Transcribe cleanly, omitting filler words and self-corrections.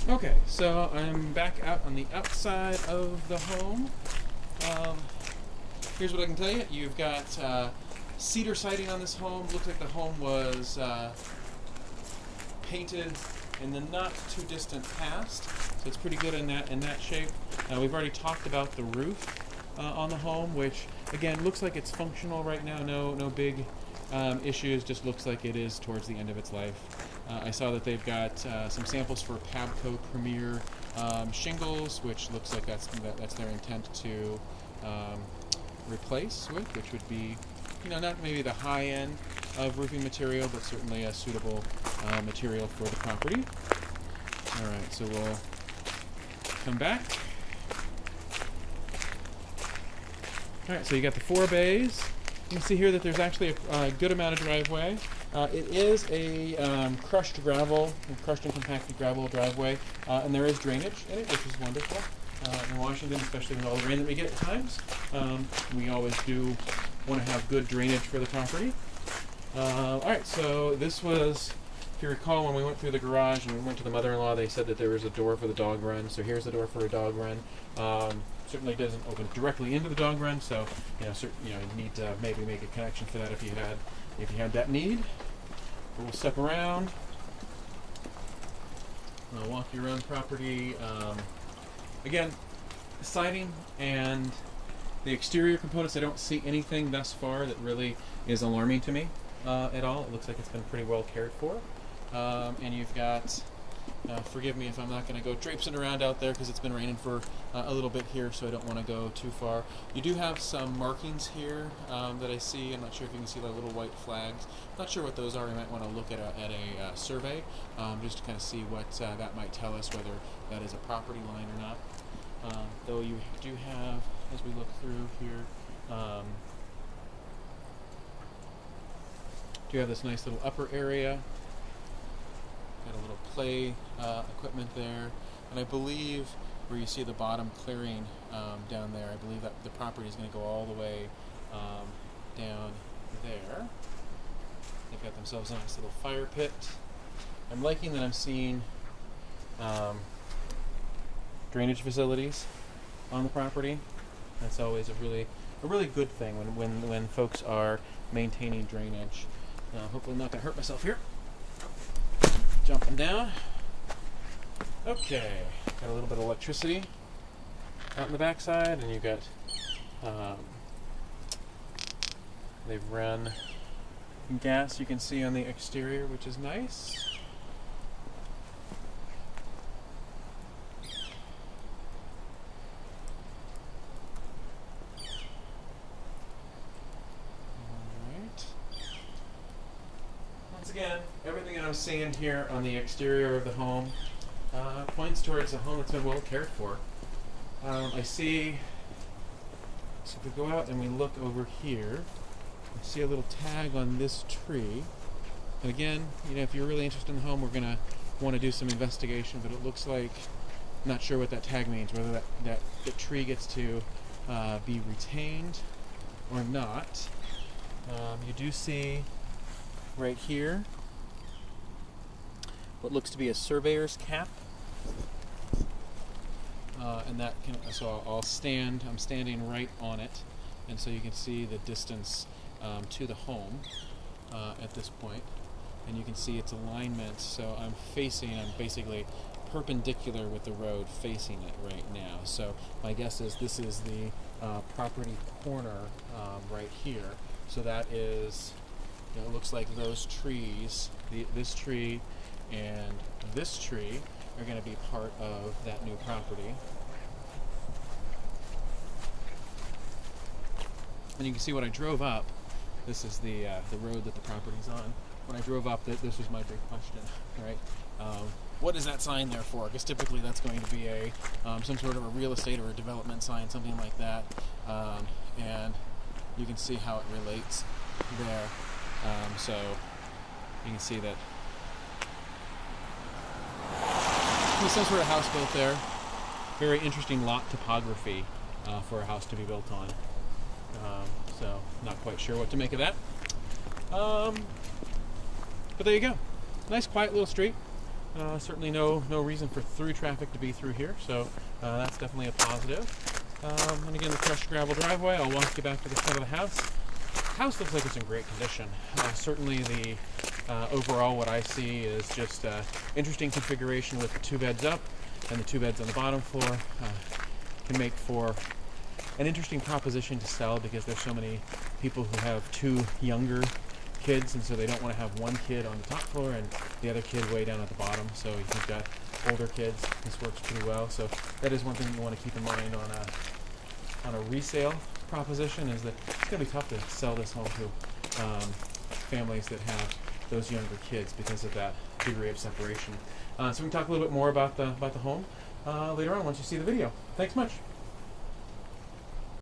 Okay, so I'm back out on the outside of the home. Um, Here's what I can tell you. You've got cedar siding on this home. Looks like the home was painted in the not too distant past, so it's pretty good in that shape. We've already talked about the roof on the home, which again looks like it's functional right now. No big issues. Just looks like it is towards the end of its life. I saw that they've got some samples for Pabco Premier shingles, which looks like that's their intent to replace with, which would be, not maybe the high end of roofing material, but certainly a suitable material for the property. All right, so we'll come back. All right, so you got the 4 bays. You can see here that there's actually a good amount of driveway. It is a crushed and compacted gravel driveway, and there is drainage in it, which is wonderful. In Washington, especially with all the rain that we get at times, we always do want to have good drainage for the property. All right, so this was, if you recall, when we went through the garage and we went to the mother-in-law, they said that there was a door for the dog run. So here's the door for a dog run. Certainly doesn't open directly into the dog run, so you need to maybe make a connection for that if you had that need. But we'll step around. I'll walk you around the property. Again, siding and the exterior components, I don't see anything thus far that really is alarming to me at all. It looks like it's been pretty well cared for. And you've got, forgive me if I'm not going to go traipsing around out there because it's been raining for a little bit here, so I don't want to go too far. You do have some markings here that I see. I'm not sure if you can see the little white flags. Not sure what those are. You might want to look at a survey just to kind of see what that might tell us, whether that is a property line or not. Though you do have, as we look through here, do have this nice little upper area. Got a little play equipment there, and I believe where you see the bottom clearing down there, I believe that the property is going to go all the way down there. They've got themselves a nice little fire pit. I'm liking that I'm seeing drainage facilities on the property. That's always a really good thing when folks are maintaining drainage. Hopefully I'm not going to hurt myself here. Jumping down. Okay, got a little bit of electricity out in the backside, and you've got they've run gas, you can see on the exterior, which is nice. Again, everything that I'm seeing here on the exterior of the home points towards a home that's been well cared for. I see, so if we go out and we look over here, I see a little tag on this tree. And again, if you're really interested in the home, we're going to want to do some investigation, but it looks like, not sure what that tag means, whether that the tree gets to be retained or not. You do see right here what looks to be a surveyor's cap, and that can, so I'm standing right on it, and so you can see the distance to the home at this point, and you can see its alignment. So I'm basically perpendicular with the road, facing it right now. So my guess is this is the property corner right here. So that is, it looks like those trees, this tree and this tree, are going to be part of that new property. And you can see when I drove up, this is the road that the property's on. When I drove up, this was my big question, right? What is that sign there for? Because typically that's going to be some sort of a real estate or a development sign, something like that. And you can see how it relates there. So you can see that there's some sort of house built there. Very interesting lot topography for a house to be built on. So not quite sure what to make of that. But there you go. Nice quiet little street. Certainly no reason for through traffic to be through here, so that's definitely a positive. And again, the crushed gravel driveway. I'll walk you back to the front of the house. House looks like it's in great condition. Certainly the overall what I see is just interesting configuration with the 2 beds up and the 2 beds on the bottom floor. Can make for an interesting proposition to sell because there's so many people who have 2 younger kids, and so they don't want to have one kid on the top floor and the other kid way down at the bottom. So you've got older kids. This works pretty well. So that is one thing you want to keep in mind on a resale proposition, is that it's going to be tough to sell this home to families that have those younger kids because of that degree of separation. So we can talk a little bit more about the home later on once you see the video. Thanks much.